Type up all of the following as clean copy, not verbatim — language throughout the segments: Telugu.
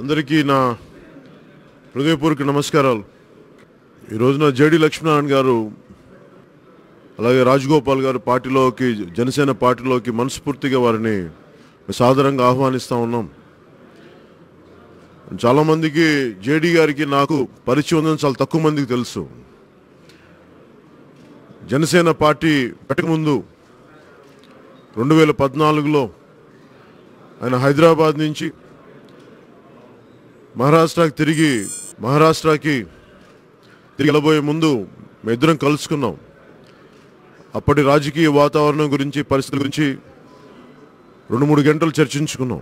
అందరికీ నా హృదయపూర్వక నమస్కారాలు. ఈ రోజున జేడి లక్ష్మీనారాయణ గారు అలాగే రాజగోపాల్ గారు పార్టీలోకి జనసేన పార్టీలోకి మనస్ఫూర్తిగా వారిని సాదరంగా ఆహ్వానిస్తూ ఉన్నాం. చాలామందికి జేడి గారికి నాకు పరిచయం ఉందని చాలా తక్కువ మందికి తెలుసు. జనసేన పార్టీ పెట్టకముందు 2014లో ఆయన హైదరాబాద్ నుంచి మహారాష్ట్రకి తిరిగి వెళ్ళబోయే ముందు మేమిద్దరం కలుసుకున్నాం. అప్పటి రాజకీయ వాతావరణం గురించి, పరిస్థితుల గురించి 2-3 గంటలు చర్చించుకున్నాం.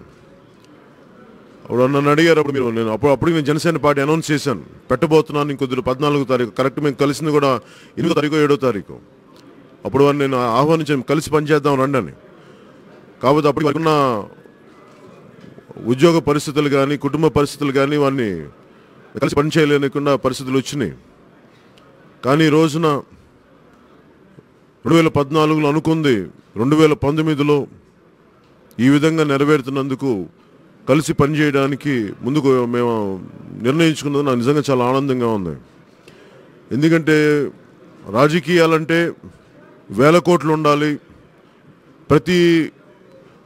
అప్పుడు నన్ను అడిగారు, అప్పుడు నేను జనసేన పార్టీ అనౌన్స్ చేశాను, పెట్టబోతున్నాను ఇంకొద్దు 14వ తారీఖు. కరెక్ట్ మేము కలిసింది కూడా 8వ తారీఖు 7వ తారీఖు. అప్పుడు నేను ఆహ్వానించాను, కలిసి పనిచేద్దాం రండి అని. కాకపోతే అప్పటికి ఉన్న ఉద్యోగ పరిస్థితులు కానీ, కుటుంబ పరిస్థితులు కానీ వారిని కలిసి పనిచేయలేకుండా పరిస్థితులు వచ్చినాయి. కానీ ఈ రోజున 2014లో అనుకుంది 2019లో ఈ విధంగా నెరవేరుతున్నందుకు, కలిసి పనిచేయడానికి ముందుకు మేము నిర్ణయించుకున్నది నాకు నిజంగా చాలా ఆనందంగా ఉంది. ఎందుకంటే రాజకీయాలంటే వేల కోట్లు ఉండాలి, ప్రతి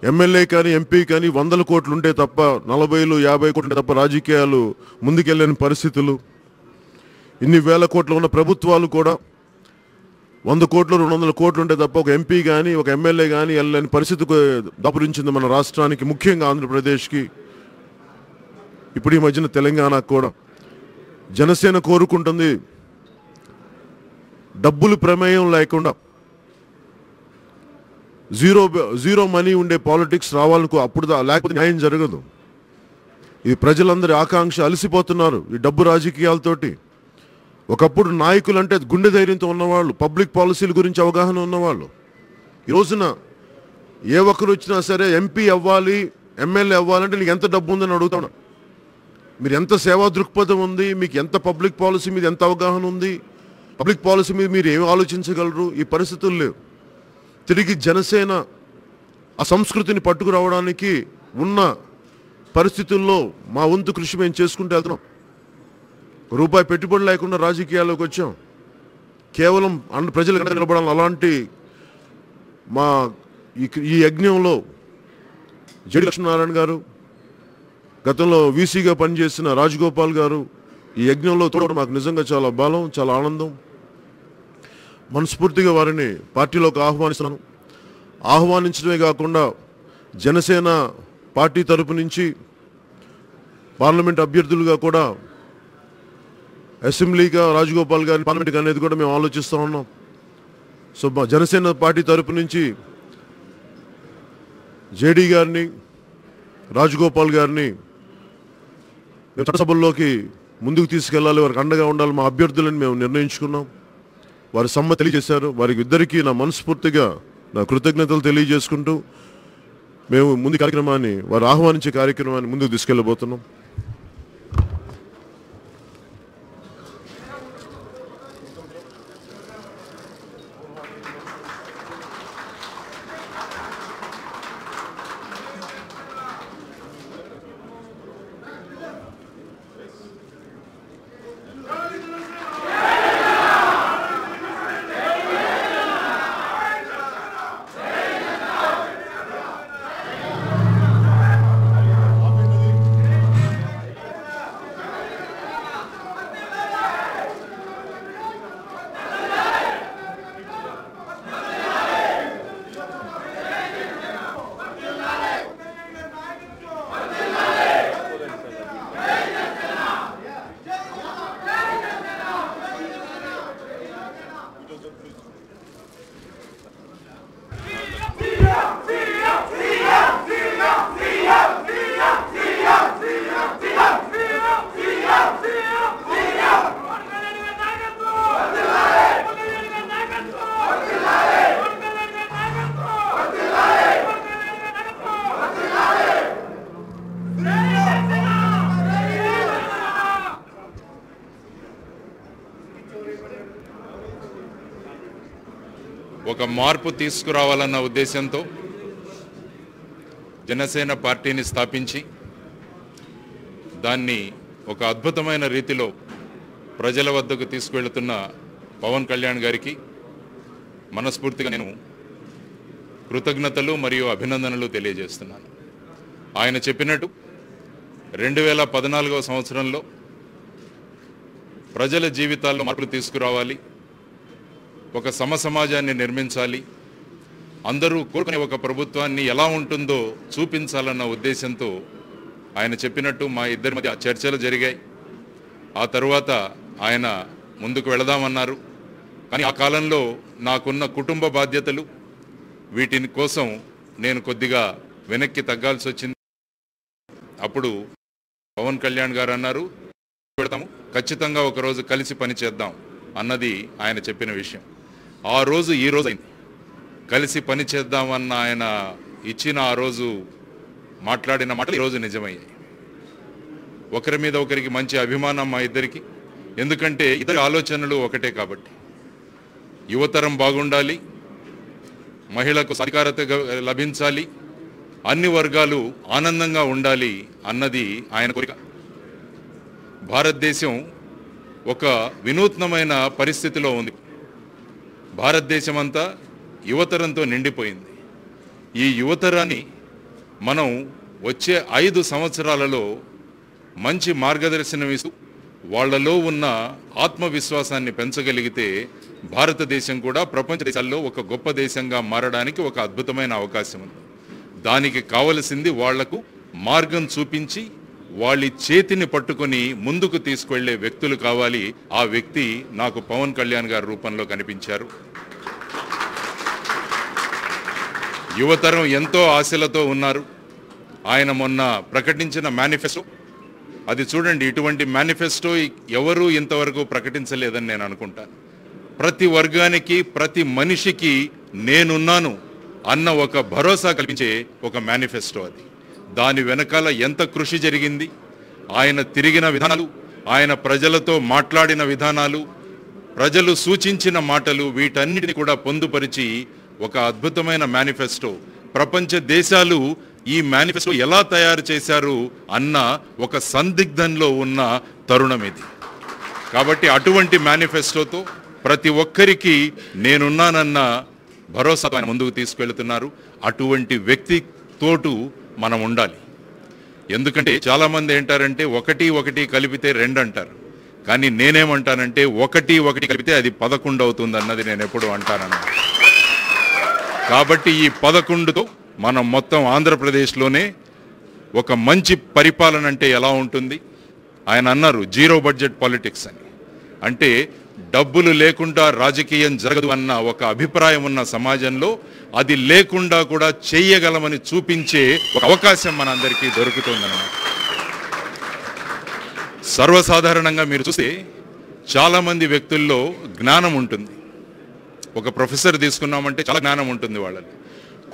ఎమ్మెల్యే కానీ ఎంపీ కానీ 100 కోట్లు ఉంటే తప్ప, 40, 50 కోట్లు ఉంటే తప్ప రాజకీయాలు ముందుకెళ్ళని పరిస్థితులు. ఇన్ని వేల కోట్లు ఉన్న ప్రభుత్వాలు కూడా 100 కోట్లు 200 కోట్లు ఉంటే తప్ప ఒక ఎంపీ కానీ ఒక ఎమ్మెల్యే కానీ వెళ్ళని పరిస్థితికి దాపురించింది మన రాష్ట్రానికి, ముఖ్యంగా ఆంధ్రప్రదేశ్కి, ఇప్పుడు ఈ మధ్యన తెలంగాణకు కూడా. జనసేన కోరుకుంటుంది డబ్బులు ప్రమేయం లేకుండా జీరో మనీ ఉండే పాలిటిక్స్ రావాలనుకో, అప్పుడు లేకపోతే న్యాయం జరగదు. ఇది ప్రజలందరి ఆకాంక్ష. అలసిపోతున్నారు ఈ డబ్బు రాజకీయాలతోటి. ఒకప్పుడు నాయకులు అంటే గుండె ధైర్యంతో ఉన్నవాళ్ళు, పబ్లిక్ పాలసీల గురించి అవగాహన ఉన్నవాళ్ళు. ఈ రోజున ఏ ఒక్కరు వచ్చినా సరే ఎంపీ అవ్వాలి, ఎమ్మెల్యే అవ్వాలంటే నీకు ఎంత డబ్బు ఉందని అడుగుతాను. మీరు ఎంత సేవా దృక్పథం ఉంది, మీకు ఎంత పబ్లిక్ పాలసీ మీద ఎంత అవగాహన ఉంది, పబ్లిక్ పాలసీ మీద మీరు ఏమి ఆలోచించగలరు? ఈ పరిస్థితులు లేవు. తిరిగి జనసేన ఆ సంస్కృతిని పట్టుకురావడానికి ఉన్న పరిస్థితుల్లో మా వంతు కృషి మేము చేసుకుంటూ వెళ్తున్నాం. రూపాయి పెట్టుబడి లేకుండా రాజకీయాల్లోకి వచ్చాం. కేవలం ప్రజలకు నిలబడాలి. అలాంటి మా ఈ యజ్ఞంలో జేడి లక్ష్మీనారాయణ గారు, గతంలో వీసీగా పనిచేసిన రాజగోపాల్ గారు ఈ యజ్ఞంలో తోడు మాకు నిజంగా చాలా బలం, చాలా ఆనందం. మనస్ఫూర్తిగా వారిని పార్టీలోకి ఆహ్వానిస్తున్నాను. ఆహ్వానించడమే కాకుండా జనసేన పార్టీ తరపు నుంచి పార్లమెంట్ అభ్యర్థులుగా కూడా అసెంబ్లీగా రాజగోపాల్ గారిని పార్లమెంట్కి అనేది కూడా మేము ఆలోచిస్తూ ఉన్నాం. సో మా జనసేన పార్టీ తరపు నుంచి జేడీ గారిని, రాజగోపాల్ గారిని చట్టసభల్లోకి ముందుకు తీసుకెళ్లాలి, వారికి అండగా ఉండాలి మా అభ్యర్థులని మేము నిర్ణయించుకున్నాం. వారి సమ్మతి తెలియజేశారు. వారికి ఇద్దరికీ నా మనస్ఫూర్తిగా నా కృతజ్ఞతలు తెలియజేసుకుంటూ మేము ముందు కార్యక్రమాన్ని, వారు ఆహ్వానించే కార్యక్రమాన్ని ముందుకు తీసుకెళ్ళబోతున్నాం. ఒక మార్పు తీసుకురావాలన్న ఉద్దేశంతో జనసేన పార్టీని స్థాపించి దాన్ని ఒక అద్భుతమైన రీతిలో ప్రజల వద్దకు తీసుకువెళ్తున్న పవన్ కళ్యాణ్ గారికి మనస్ఫూర్తిగా నేను కృతజ్ఞతలు మరియు అభినందనలు తెలియజేస్తున్నాను. ఆయన చెప్పినట్టు 2014వ సంవత్సరంలో ప్రజల జీవితాల్లో మార్పులు తీసుకురావాలి, ఒక సమసమాజాన్ని నిర్మించాలి, అందరూ కోరుకునే ఒక ప్రభుత్వాన్ని ఎలా ఉంటుందో చూపించాలన్న ఉద్దేశంతో ఆయన చెప్పినట్టు మా ఇద్దరి మధ్య చర్చలు జరిగాయి. ఆ తరువాత ఆయన ముందుకు వెళదామన్నారు. కానీ ఆ కాలంలో నాకున్న కుటుంబ బాధ్యతలు వీటిని కోసం నేను కొద్దిగా వెనక్కి తగ్గాల్సి వచ్చింది. అప్పుడు పవన్ కళ్యాణ్ గారు అన్నారు, పెడతాము, ఖచ్చితంగా ఒకరోజు కలిసి పని చేద్దాం అన్నది ఆయన చెప్పిన విషయం. ఆ రోజు ఈ రోజు అయింది. కలిసి పని చేద్దామన్న ఆయన ఇచ్చిన ఆ రోజు మాట్లాడిన మాటలు ఈరోజు నిజమయ్యాయి. ఒకరి మీద ఒకరికి మంచి అభిమానం మా ఇద్దరికి. ఎందుకంటే ఇద్దరి ఆలోచనలు ఒకటే కాబట్టి. యువతరం బాగుండాలి, మహిళకు సాధికారత లభించాలి, అన్ని వర్గాలు ఆనందంగా ఉండాలి అన్నది ఆయన కోరిక. భారతదేశం ఒక వినూత్నమైన పరిస్థితిలో ఉంది. భారతదేశం అంతా యువతరంతో నిండిపోయింది. ఈ యువతరాన్ని మనం వచ్చే 5 సంవత్సరాలలో మంచి మార్గదర్శనం ఇస్తూ వాళ్లలో ఉన్న ఆత్మవిశ్వాసాన్ని పెంచగలిగితే భారతదేశం కూడా ప్రపంచ దేశాల్లో ఒక గొప్ప దేశంగా మారడానికి ఒక అద్భుతమైన అవకాశం ఉంది. దానికి కావలసింది వాళ్లకు మార్గం చూపించి వాళ్ళ చేతిని పట్టుకొని ముందుకు తీసుకువెళ్లే వ్యక్తులు కావాలి. ఆ వ్యక్తి నాకు పవన్ కళ్యాణ్ గారి రూపంలో కనిపించారు. యువతరం ఎంతో ఆశలతో ఉన్నారు. ఆయన మొన్న ప్రకటించిన మేనిఫెస్టో, అది చూడండి, ఇటువంటి మేనిఫెస్టో ఎవరూ ఇంతవరకు ప్రకటించలేదని నేను అనుకుంటాను. ప్రతి వర్గానికి, ప్రతి మనిషికి నేనున్నాను అన్న ఒక భరోసా కల్పించే ఒక మేనిఫెస్టో అది. దాని వెనకాల ఎంత కృషి జరిగింది, ఆయన తిరిగిన విధానాలు, ఆయన ప్రజలతో మాట్లాడిన విధానాలు, ప్రజలు సూచించిన మాటలు, వీటన్నిటిని కూడా పొందుపరిచి ఒక అద్భుతమైన మేనిఫెస్టో. ప్రపంచ దేశాలు ఈ మేనిఫెస్టో ఎలా తయారు చేశారు అన్న ఒక సందిగ్ధంలో ఉన్న తరుణం ఇది. కాబట్టి అటువంటి మేనిఫెస్టోతో ప్రతి ఒక్కరికి నేనున్నానన్న భరోసాతో ఆయన ముందుకు తీసుకెళ్తున్నారు. అటువంటి వ్యక్తితోటు మనం ఉండాలి. ఎందుకంటే చాలామంది ఏంటారంటే 1 1 కలిపితే 2 అంటారు. కానీ నేనేమంటానంటే 1 1 కలిపితే అది 11 అవుతుంది అన్నది నేను ఎప్పుడు అంటానన్నా. కాబట్టి ఈ 11తో మనం మొత్తం ఆంధ్రప్రదేశ్లోనే ఒక మంచి పరిపాలన అంటే ఎలా ఉంటుంది. ఆయన అన్నారు 0 బడ్జెట్ పాలిటిక్స్ అని. అంటే డబ్బులు లేకుండా రాజకీయం జరగదు అన్న ఒక అభిప్రాయం ఉన్న సమాజంలో అది లేకుండా కూడా చేయగలమని చూపించే ఒక అవకాశం మనందరికీ దొరుకుతుందన్నమాట. సర్వసాధారణంగా మీరు చూస్తే చాలామంది వ్యక్తుల్లో జ్ఞానం ఉంటుంది. ఒక ప్రొఫెసర్ తీసుకున్నామంటే చాలా జ్ఞానం ఉంటుంది వాళ్ళని.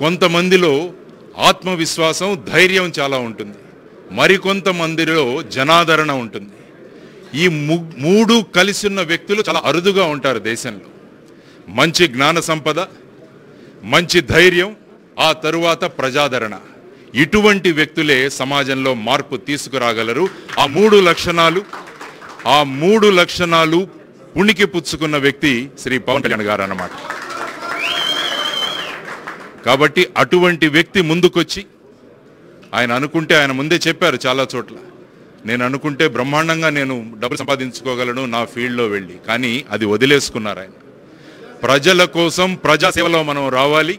కొంతమందిలో ఆత్మవిశ్వాసం, ధైర్యం చాలా ఉంటుంది. మరికొంతమందిలో జనాదరణ ఉంటుంది. ఈ 3 కలిసి ఉన్న వ్యక్తులు చాలా అరుదుగా ఉంటారు దేశంలో. మంచి జ్ఞాన సంపద, మంచి ధైర్యం, ఆ తరువాత ప్రజాదరణ. ఇటువంటి వ్యక్తులే సమాజంలో మార్పు తీసుకురాగలరు. ఆ 3 లక్షణాలు పుణికి పుచ్చుకున్న వ్యక్తి శ్రీ పవన్ కళ్యాణ్ గారు అన్నమాట. కాబట్టి అటువంటి వ్యక్తి ముందుకొచ్చి ఆయన అనుకుంటే, ఆయన ముందే చెప్పారు చాలా చోట్ల, నేను అనుకుంటే బ్రహ్మాండంగా నేను డబ్బులు సంపాదించుకోగలను నా ఫీల్డ్లో వెళ్ళి. కానీ అది వదిలేసుకున్నారు ఆయన. ప్రజల కోసం ప్రజాసేవలో మనం రావాలి.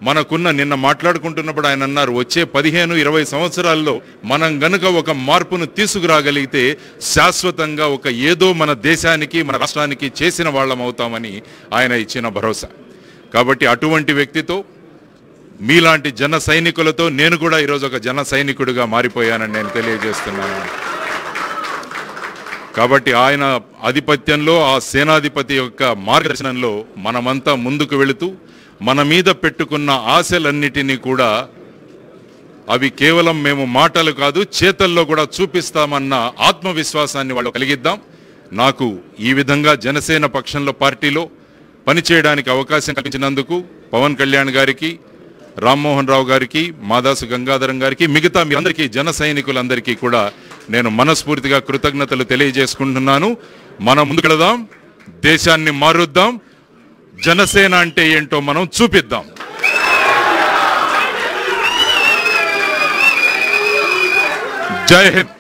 మనకున్న, నిన్న మాట్లాడుకుంటున్నప్పుడు ఆయన అన్నారు, వచ్చే 15-20 సంవత్సరాల్లో మనం గనుక ఒక మార్పును తీసుకురాగలిగితే శాశ్వతంగా ఒక ఏదో మన దేశానికి, మన రాష్ట్రానికి చేసిన వాళ్ళం అవుతామని ఆయన ఇచ్చిన భరోసా. కాబట్టి అటువంటి వ్యక్తితో, మీలాంటి జన సైనికులతో నేను కూడా ఈరోజు ఒక జన సైనికుడిగా మారిపోయానని నేను తెలియజేస్తున్నాను. కాబట్టి ఆయన ఆధిపత్యంలో, ఆ సేనాధిపతి యొక్క మార్గదర్శనంలో మనమంతా ముందుకు వెళుతూ మన మీద పెట్టుకున్న ఆశలన్నిటినీ కూడా అవి కేవలం మేము మాటలు కాదు చేతల్లో కూడా చూపిస్తామన్న ఆత్మవిశ్వాసాన్ని వాళ్ళు కలిగిద్దాం. నాకు ఈ విధంగా జనసేన పక్షంలో పార్టీలో పనిచేయడానికి అవకాశం కల్పించినందుకు పవన్ కళ్యాణ్ గారికి, రామ్మోహన్ రావు గారికి, మాదాసు గంగాధరం గారికి, మిగతా మీ అందరికీ, జన సైనికులందరికీ కూడా నేను మనస్ఫూర్తిగా కృతజ్ఞతలు తెలియజేసుకుంటున్నాను. మనం ముందుకెళదాం, దేశాన్ని మారుద్దాం, జనసేన అంటే ఏంటో మనం చూపిద్దాం. జై హింద్.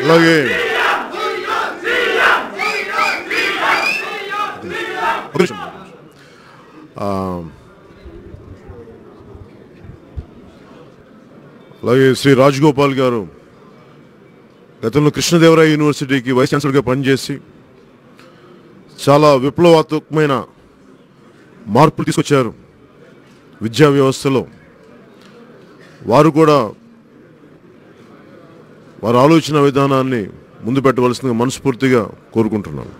అలాగే అలాగే శ్రీ రాజగోపాల్ గారు గతంలో కృష్ణదేవరాయ యూనివర్సిటీకి వైస్ ఛాన్సలర్గా పనిచేసి చాలా విప్లవాత్మకమైన మార్పులు తీసుకొచ్చారు విద్యా వ్యవస్థలో. వారు కూడా వారి ఆలోచన విధానాన్ని ముందు పెట్టవలసిందిగా మనస్ఫూర్తిగా కోరుకుంటున్నాను.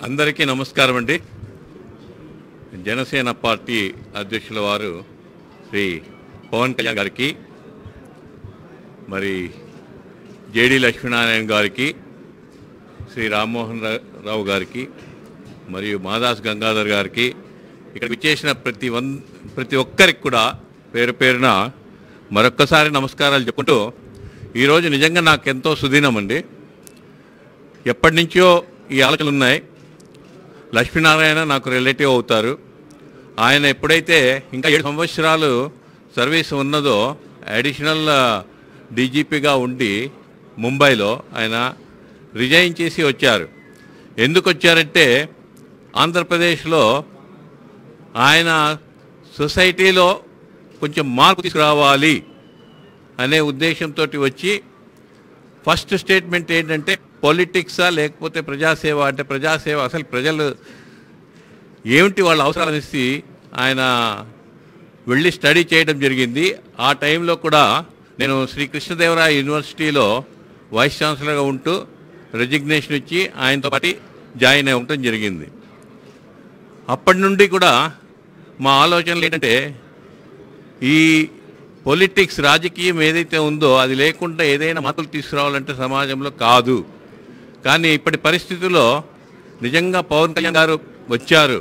అందరికీ నమస్కారం అండి. జనసేన పార్టీ అధ్యక్షుల వారు శ్రీ పవన్ కళ్యాణ్ గారికి, మరి జేడి లక్ష్మీనారాయణ గారికి, శ్రీ రామ్మోహన్ రావు గారికి, మరియు మాదాస్ గంగాధర్ గారికి, ఇక్కడ విచ్చేసిన ప్రతి ఒక్కరికి కూడా పేరు పేరున మరొక్కసారి నమస్కారాలు చెప్పుకుంటూ, ఈరోజు నిజంగా నాకు ఎంతో సుదీనం అండి. ఎప్పటి నుంచో ఈ ఆలోచనలు ఉన్నాయి. లక్ష్మీనారాయణ నాకు రిలేటివ్ అవుతారు. ఆయన ఎప్పుడైతే ఇంకా 7 సంవత్సరాలు సర్వీస్ ఉన్నదో అడిషనల్ డీజీపీగా ఉండి ముంబైలో ఆయన రిజైన్ చేసి వచ్చారు. ఎందుకు వచ్చారంటే ఆంధ్రప్రదేశ్లో ఆయన సొసైటీలో కొంచెం మార్పు తీసుకురావాలి అనే ఉద్దేశంతో వచ్చి ఫస్ట్ స్టేట్మెంట్ ఏంటంటే పొలిటిక్సా లేకపోతే ప్రజాసేవ అంటే ప్రజాసేవ అసలు ప్రజలు ఏమిటి వాళ్ళ అవసరాలు అనేసి ఆయన వెళ్ళి స్టడీ చేయడం జరిగింది. ఆ టైంలో కూడా నేను శ్రీ కృష్ణదేవరాయ యూనివర్సిటీలో వైస్ ఛాన్సలర్గా ఉంటూ రెజిగ్నేషన్ ఇచ్చి ఆయనతో పాటు జాయిన్ అయి ఉండటం జరిగింది. అప్పటి నుండి కూడా మా ఆలోచనలు ఏంటంటే ఈ పొలిటిక్స్ రాజకీయం ఏదైతే ఉందో అది లేకుండా ఏదైనా మార్పులు తీసుకురావాలంటే సమాజంలో కాదు. కానీ ఇప్పటి పరిస్థితుల్లో నిజంగా పవన్ కళ్యాణ్ గారు వచ్చారు,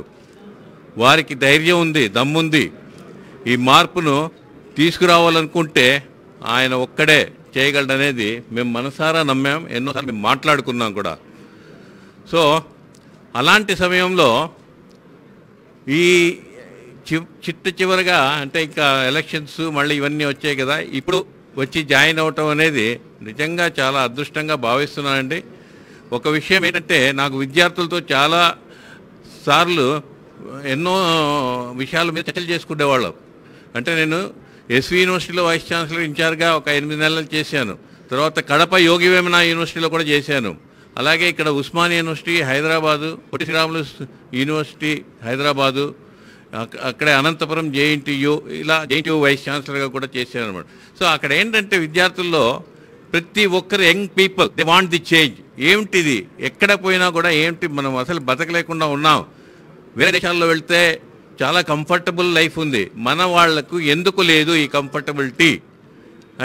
వారికి ధైర్యం ఉంది, దమ్ముంది. ఈ మార్పును తీసుకురావాలనుకుంటే ఆయన ఒక్కడే చేయగలడనేది మేము మనసారా నమ్మాం, ఎన్నోసార్లు మేము మాట్లాడుకున్నాం కూడా. సో అలాంటి సమయంలో ఈ చివరిగా అంటే ఇంకా ఎలక్షన్స్ మళ్ళీ ఇవన్నీ వచ్చాయి కదా, ఇప్పుడు వచ్చి జాయిన్ అవటం అనేది నిజంగా చాలా అదృష్టంగా భావిస్తున్నానండి. ఒక విషయం ఏంటంటే నాకు విద్యార్థులతో చాలా సార్లు ఎన్నో విషయాల మీద చర్చలు చేసుకునేవాళ్ళం. అంటే నేను ఎస్వి యూనివర్సిటీలో వైస్ ఛాన్సలర్ ఇన్ఛార్జ్గా ఒక 8 నెలలు చేశాను. తర్వాత కడప యోగి వేమన యూనివర్సిటీలో కూడా చేశాను. అలాగే ఇక్కడ ఉస్మానియా యూనివర్సిటీ హైదరాబాదు, పొట్టి శ్రీరాములు యూనివర్సిటీ హైదరాబాదు, అక్కడే అనంతపురం జేఎన్టీయూ, ఇలా జేఎన్టీయూ వైస్ ఛాన్సలర్గా కూడా చేశాను అనమాట. సో అక్కడ ఏంటంటే విద్యార్థుల్లో ప్రతి ఒక్కరు young people they want the change. ఏమిటిది, ఎక్కడ పోయినా కూడా ఏమిటి మనం అసలు బతకలేకుండా ఉన్నాం. వేరే దేశాల్లో వెళ్తే చాలా కంఫర్టబుల్ లైఫ్ ఉంది, మన వాళ్లకు ఎందుకు లేదు ఈ కంఫర్టబిలిటీ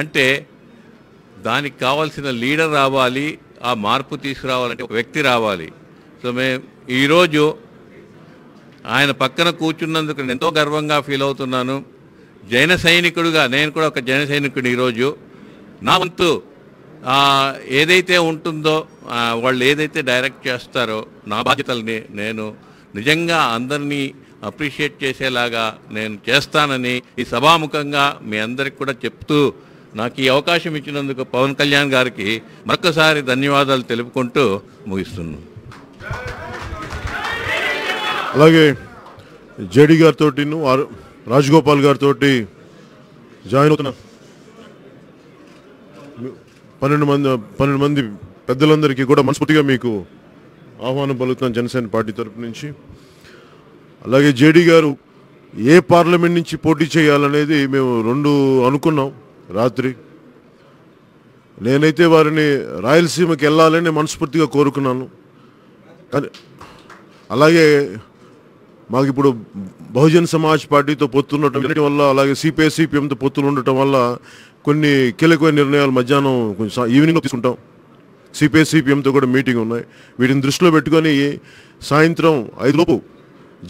అంటే దానికి కావాల్సిన లీడర్ రావాలి, ఆ మార్పు తీసుకురావాలంటే ఒక వ్యక్తి రావాలి. సో మేము ఈరోజు ఆయన పక్కన కూర్చున్నందుకు నేను ఎంతో గర్వంగా ఫీల్ అవుతున్నాను. జన సైనికుడిగా నేను కూడా ఒక జన సైనికుడిని. ఈరోజు నా వంతు ఏదైతే ఉంటుందో వాళ్ళు ఏదైతే డైరెక్ట్ చేస్తారో నా బాధ్యతల్ని నేను నిజంగా అందరినీ అప్రిషియేట్ చేసేలాగా నేను చేస్తానని ఈ సభాముఖంగా మీ అందరికి కూడా చెప్తూ నాకు ఈ అవకాశం ఇచ్చినందుకు పవన్ కళ్యాణ్ గారికి మరొకసారి ధన్యవాదాలు తెలుపుకుంటూ ముగిస్తున్నాను. అలాగే జేడి గారితో రాజగోపాల్ గారితో జాయిన్ అవుతున్నా 12 మంది పెద్దలందరికీ కూడా మనస్ఫూర్తిగా మీకు ఆహ్వానం పలుకుతున్నాను జనసేన పార్టీ తరపు నుంచి. అలాగే జేడి గారు ఏ పార్లమెంట్ నుంచి పోటీ చేయాలనేది మేము 2 అనుకున్నాం రాత్రి. నేనైతే వారిని రాయలసీమకి వెళ్ళాలని మనస్ఫూర్తిగా కోరుకున్నాను. కానీ అలాగే మాకు ఇప్పుడు బహుజన్ సమాజ్ పార్టీతో పొత్తుండటం వల్ల, అలాగే సిపిఐ సిపిఎంతో పొత్తులు ఉండటం వల్ల కొన్ని కీలకమైన నిర్ణయాలు మధ్యాహ్నం కొంచెం ఈవినింగ్లో తీసుకుంటాం. సిపిఐ సిపిఎంతో కూడా మీటింగ్ ఉన్నాయి. వీటిని దృష్టిలో పెట్టుకొని సాయంత్రం 5 లోపు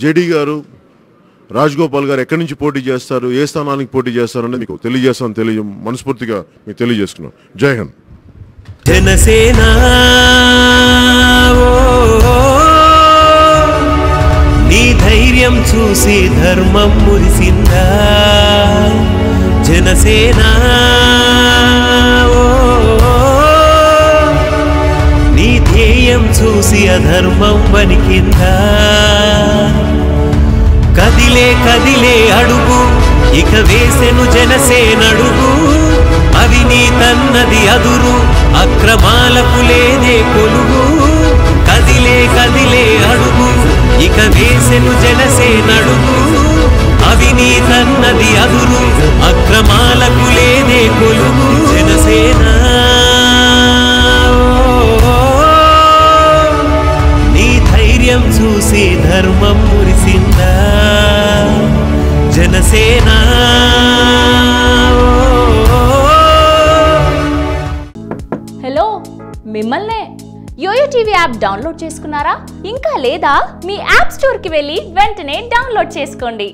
జేడీ గారు, రాజగోపాల్ గారు ఎక్కడి నుంచి పోటీ చేస్తారు, ఏ స్థానానికి పోటీ చేస్తారు అనేది మీకు తెలియజేస్తాను మనస్ఫూర్తిగా మీకు తెలియజేసుకున్నాను. జై హింద్. జనసేన నీ ధైర్యం చూసి ధర్మం మురిసిందా, జనసేన నీ ధ్యేయం చూసి అధర్మం వణికిందా. కదిలే కదిలే అడుగు ఇక వేసెను జనసేన అడుగు, అవినీతన్నది అదురు అక్రమాలకు లేదే కొలుగు. కదిలే కదిలే అడుగు ఇక వేసెను జనసేన అడుగు, అవినీతన్నది అదురు అక్రమాలకు లేదే కొలుగు. జనసేన నీ ధైర్యం చూసి ధర్మం మురిసిందా, జనసేన. హలో, మిమ్మల్నే. యోయో టీవీ యాప్ డౌన్లోడ్ చేసుకున్నారా? ఇంకా లేదా? మీ యాప్ స్టోర్కి వెళ్ళి వెంటనే డౌన్లోడ్ చేసుకోండి.